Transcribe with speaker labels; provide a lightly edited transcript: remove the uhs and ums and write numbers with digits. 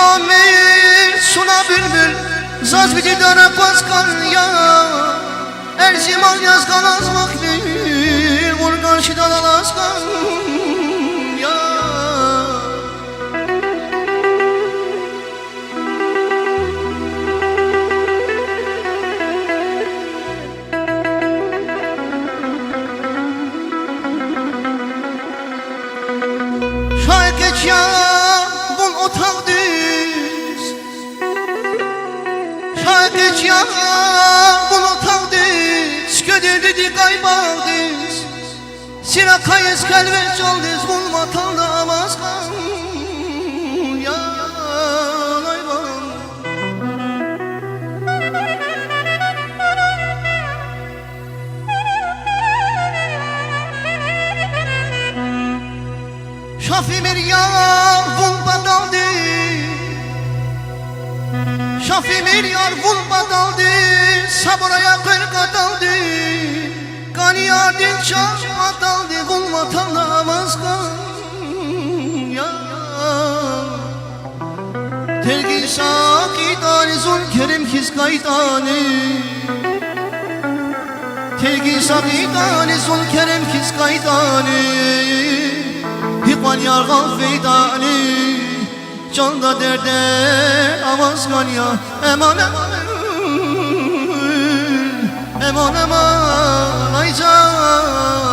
Speaker 1: Amir suna bülbül zaz bir döne paskan ya Erziman yazgan az vakti vur karşıdan alaskan ya Şayet geç ya bul otağdı Geç ya bunu tavdiz Ködürdü kaybaldız Sirakayız kelveç olduz Bulma tanımaz kan Ya ayvan Şafi bir yar bulma daldı Şafi bir yar vulma daldı Saburaya kırka daldı Kaniya dil çarpma daldı Vulma tanımaz kan Ya Tergi sakidani Zulkerim kiz kaydani Tergi sakidani Zulkerim kiz kaydani Hikman yargan feydani Canda derde avazgan ya Eman eman Eman eman ay can